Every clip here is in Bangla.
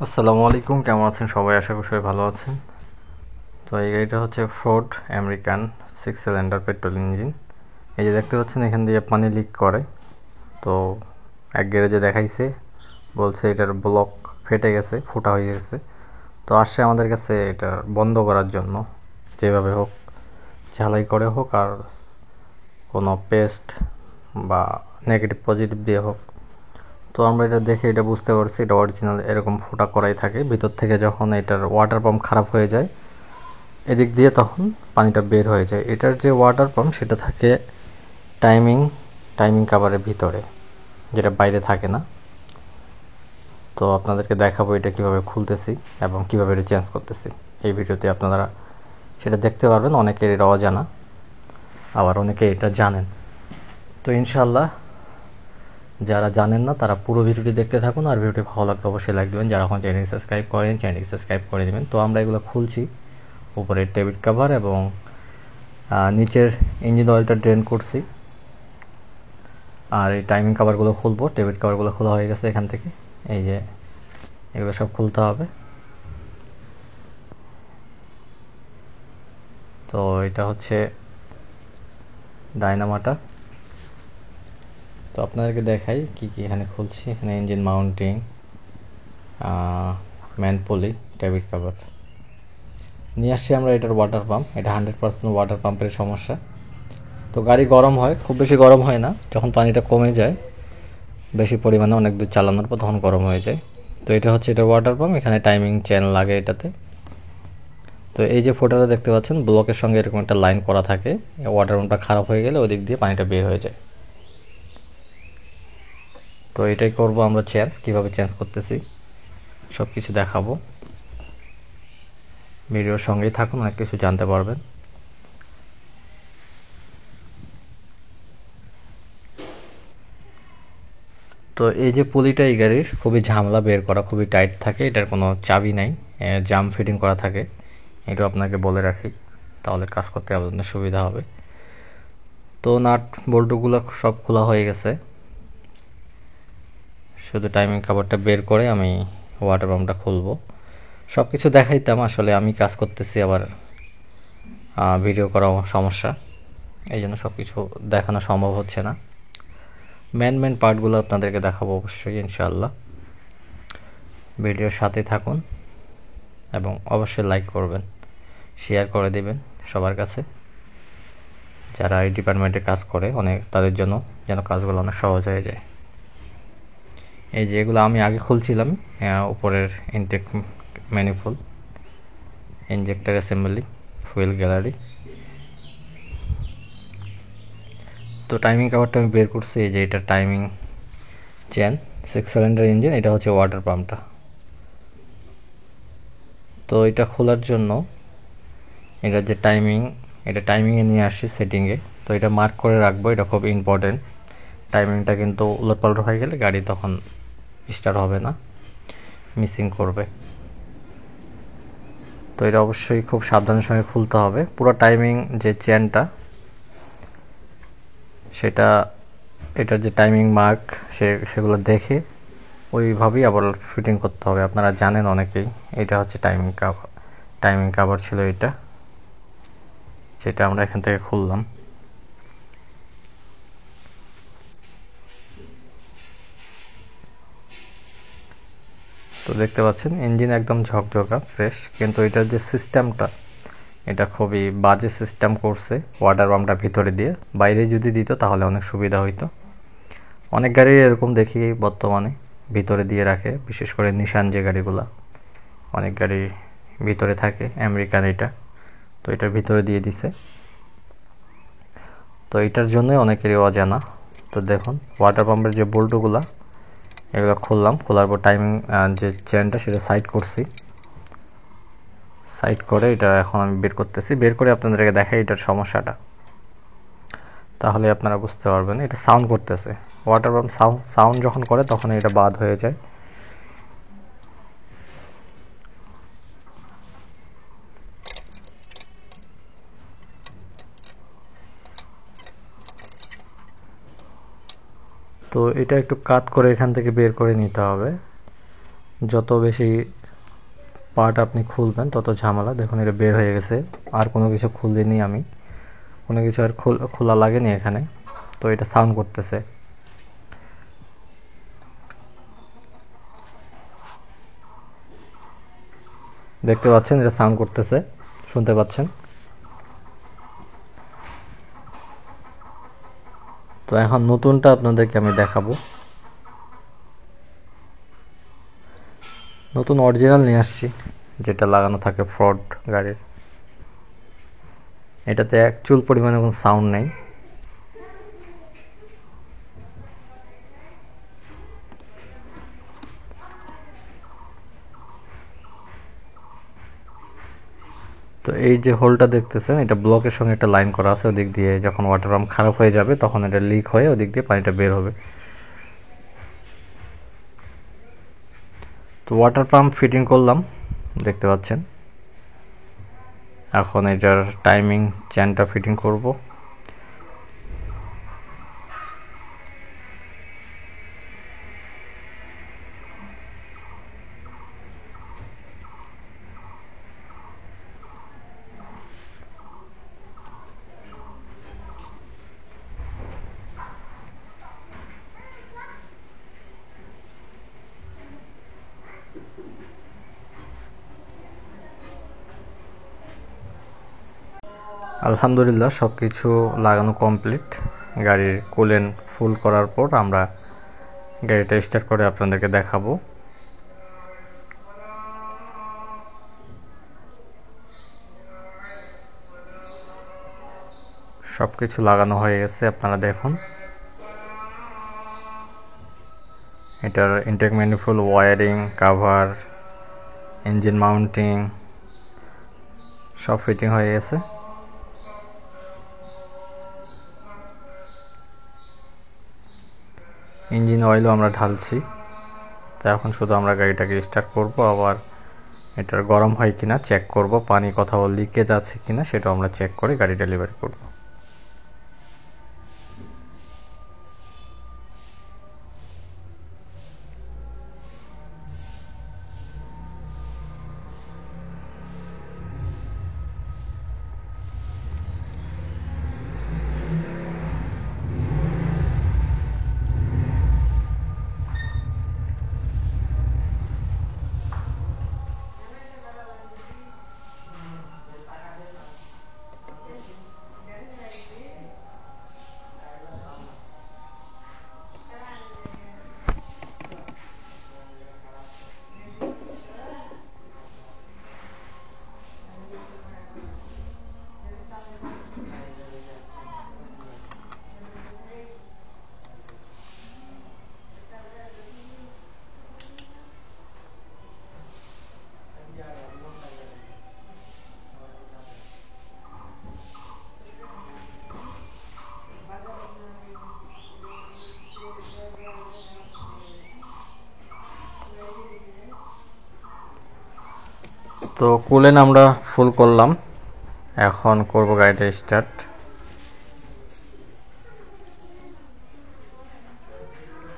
আসসালামু আলাইকুম, কেমন আছেন সবাই? আশা করি সবাই ভালো আছেন। তো এই গাড়িটা হচ্ছে Ford American 6 cylinder petrol engine. এই যে দেখতে পাচ্ছেন এখান দিয়ে পানি লিক করে। তো এক গ্যারেজে দেখাইছে, বলছে এটার ব্লক ফেটে গেছে, ফুটা হয়ে গেছে। তো আসছে আমাদের কাছে এটা বন্ধ করার জন্য, যেভাবে হোক, ঝালাই করে হোক আর কোনো পেস্ট বা নেগেটিভ পজিটিভ দিয়ে হোক। তো আমরা এটা দেখে এটা বুঝতে পারছি এটা অরিজিনাল এরকম ফুটা করাই থাকে ভিতর থেকে। যখন এটার ওয়াটার পাম্প খারাপ হয়ে যায় এদিক দিয়ে, তখন পানিটা বের হয়ে যায়। এটার যে ওয়াটার পাম্প সেটা থাকে টাইমিং টাইমিং কাভারের ভিতরে, যেটা বাইরে থাকে না। তো আপনাদেরকে দেখাবো এটা কিভাবে খুলতেছি এবং কিভাবে এটা চেঞ্জ করতেছি। এই ভিডিওতে আপনারা সেটা দেখতে পারবেন। অনেকের এটা অজানা, আবার অনেকে এটা জানেন। তো ইনশাল্লাহ যারা জানেন না তারা পুরো ভিডিওটি দেখতে থাকুন, আর ভিডিওটি ভালো লাগলে অবশ্যই লাইক দেবেন। যারা এখন চ্যানেল সাবস্ক্রাইব করেন চ্যানেলটি সাবস্ক্রাইব করে দেবেন। তো আমরা এগুলো খুলছি, উপরের টেবিল কভার এবং নিচের ইঞ্জিন অয়েলটা ড্রেন করছি। আর এই টাইমিং কভারগুলো খুলবো। টেবিল কভারগুলো খোলা হয়ে গেছে এখান থেকে। এই যে এগুলো সব খুলতে হবে। তো এটা হচ্ছে ডায়নামাটা। তো আপনাদেরকে দেখাই কি কি এখানে খুলছি। এখানে ইঞ্জিন মাউন্টিং, ম্যান পুলি, টেবিল কভার নিয়ে আসছি আমরা। এটার ওয়াটার পাম্প, এটা 100% ওয়াটার পাম্পের সমস্যা। তো গাড়ি গরম হয়, খুব বেশি গরম হয় না। যখন পানিটা কমে যায় বেশি পরিমাণে, অনেক দূর চালানোর পর, তখন গরম হয়ে যায়। তো এটা হচ্ছে এটা ওয়াটার পাম্প। এখানে টাইমিং চেন লাগে এটাতে। তো এই যে ফোটাটা দেখতে পাচ্ছেন, ব্লকের সঙ্গে এরকম একটা লাইন করা থাকে। ওয়াটার পাম্পটা খারাপ হয়ে গেলে ওদিক দিয়ে পানিটা বের হয়ে যায়। তো এটাই করব আমরা চেঞ্জ। কিভাবে চেঞ্জ করতেছি সব কিছু দেখাবো। ভিডিওর সঙ্গেই থাকুন, অনেক কিছু জানতে পারবেন। তো এই যে পুলিটা এই গাড়ির খুবই ঝামেলা বের করা, খুবই টাইট থাকে। এটার কোনো চাবি নাই, জাম ফিটিং করা থাকে। এটাও আপনাকে বলে রাখি, তাহলে কাজ করতে আপনাদের সুবিধা হবে। তো নাট বল্টুগুলো সব খোলা হয়ে গেছে, শুধু টাইমিং কভারটা বের করে আমি ওয়াটার পাম্পটা খুলবো। সব কিছু দেখাইতাম, আসলে আমি কাজ করতেছি, আবার ভিডিও করা সমস্যা, এই জন্য সব কিছু দেখানো সম্ভব হচ্ছে না। মেন পার্টগুলো আপনাদেরকে দেখাবো অবশ্যই ইনশাআল্লাহ। ভিডিওর সাথে থাকুন এবং অবশ্যই লাইক করবেন, শেয়ার করে দেবেন সবার কাছে, যারা এই ডিপার্টমেন্টে কাজ করে, অনেক তাদের জন্য যেন কাজগুলো অনেক সহজ হয়ে যায়। এই যে এগুলো আমি আগে খুলছিলাম, উপরের intake manifold, injector assembly, fuel gallery. তো টাইমিং কভারটা আমি বের করছি। এই যে এটা টাইমিং চেন, 6 সিলিন্ডার ইঞ্জিন। এটা হচ্ছে ওয়াটার পাম্পটা। তো এটা খোলার জন্য এটা যে টাইমিং, এটা টাইমিংয়ে নিয়ে আসছি সেটিংয়ে। তো এটা মার্ক করে রাখবো, এটা খুব ইম্পর্টেন্ট। টাইমিংটা কিন্তু উলটপালট হয়ে গেলে গাড়ি তখন স্টার্ট হবে না, মিসিং করবে। তো এটা অবশ্যই খুব সাবধানের সঙ্গে খুলতে হবে। পুরো টাইমিং যে চেনটা, সেটা এটার যে টাইমিং মার্ক সেগুলো দেখে ওইভাবেই আবার ফিটিং করতে হবে। আপনারা জানেন অনেকেই, এটা হচ্ছে টাইমিং কাভার ছিল এটা, যেটা আমরা এখান থেকে খুললাম। তো দেখতে পাচ্ছেন ইঞ্জিন একদম ঝকঝকা ফ্রেশ, কিন্তু এটার যে সিস্টেমটা, এটা খুবই বাজে সিস্টেম করছে। ওয়াটার পাম্পটা ভিতরে দিয়ে, বাইরে যদি দিত তাহলে অনেক সুবিধা হইতো। অনেক গাড়ি এরকম দেখি বর্তমানে ভিতরে দিয়ে রাখে, বিশেষ করে নিশান যে গাড়িগুলা, অনেক গাড়ি ভিতরে থাকে। আমেরিকান এটা, তো এটার ভিতরে দিয়ে দিছে। তো এটার জন্যই অনেকেরই অজানা। তো দেখুন ওয়াটার পাম্পের যে বল্টুগুলা, এগুলো খুললাম। খোলার পর টাইমিং যে চেনটা সেটা সাইড করছি। সাইড করে এটা এখন আমি বের করতেছি। বের করে আপনাদেরকে দেখাই এটার সমস্যাটা, তাহলে আপনারা বুঝতে পারবেন। এটা সাউন্ড করতেছে, ওয়াটার পাম্প সাউন্ড যখন করে তখন এটা বাদ হয়ে যায়। তো এটা একটু কাট করে এখান থেকে বের করে নিতে হবে। যত বেশি পার্ট আপনি খুলবেন তত ঝামেলা। দেখুন এটা বের হয়ে গেছে, আর কোনো কিছু খুলিনি আমি, কোনো কিছু আর খোলা লাগেনি এখানে। তো এটা সাউন্ড করতেছে, দেখতে পাচ্ছেন এটা সাউন্ড করতেছে, শুনতে পাচ্ছেন। তো এখন নতুনটা আপনাদেরকে আমি দেখাবো। নতুন অরিজিনাল নিয়ে আসছি, যেটা লাগানো থাকে ফ্রড গাড়ির। এটাতে এক চুল পরিমাণে কোনো সাউন্ড নেই। তো এই যে হোলটা দেখতেছেন, এটা ব্লকের সঙ্গে একটা লাইন করা আছে, ওদিক দিয়ে যখন ওয়াটার পাম্প খারাপ হয়ে যাবে তখন এটা লিক হয়ে ওদিক দিয়ে পানিটা বের হবে। তো ওয়াটার পাম্প ফিটিং করলাম, দেখতে পাচ্ছেন। এখন এটার টাইমিং চেনটা ফিটিং করব। আলহামদুলিল্লাহ সব কিছু লাগানো কমপ্লিট। গাড়ির কুলেন্ট ফুল করার পর আমরা গাড়িটা স্টার্ট করে আপনাদেরকে দেখাবো। সব কিছু লাগানো হয়ে গেছে, আপনারা দেখুন। এটার intake manifold, wiring, cover, engine mounting সব ফিটিং হয়ে গেছে। ইঞ্জিন অয়েলও আমরা ঢালছি। তো এখন শুধু আমরা গাড়িটাকে স্টার্ট করব, আবার এটার গরম হয় কিনা চেক করব, পানি কোথাও লিকেজ আছে কিনা সেটাও আমরা চেক করে গাড়ি ডেলিভারি করব। তো কুলেন আমরা ফুল করলাম, এখন করব গাড়িটা স্টার্ট।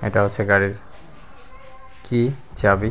এটা হচ্ছে গাড়ির কি চাবি।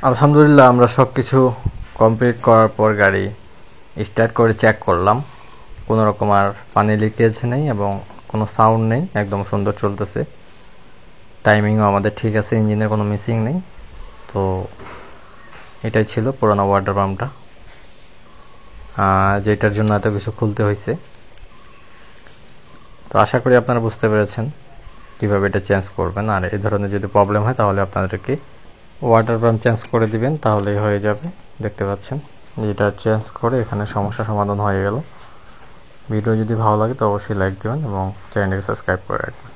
আলহামদুলিল্লাহ, আমরা সব কিছু কমপ্লিট করার পর গাড়ি স্টার্ট করে চেক করলাম, কোনো রকম আর পানি লিকেজ নেই এবং কোনো সাউন্ড নেই, একদম সুন্দর চলতেছে। টাইমিংও আমাদের ঠিক আছে, ইঞ্জিনের কোনো মিসিং নেই। তো এটাই ছিল পুরোনো ওয়াটার পাম্পটা, যেটার জন্য এত কিছু খুলতে হয়েছে। তো আশা করি আপনারা বুঝতে পেরেছেন কীভাবে এটা চেঞ্জ করবেন। আর এই ধরনের যদি প্রবলেম হয় তাহলে আপনাদেরকে ওয়াটার পাম্প চেঞ্জ করে দিবেন, তাহলেই হয়ে যাবে। দেখতে পাচ্ছেন এটা চেঞ্জ করে এখানে সমস্যা সমাধান হয়ে গেল। ভিডিও যদি ভালো লাগে তো অবশ্যই লাইক দিবেন এবং চ্যানেলটি সাবস্ক্রাইব করে রাখবেন।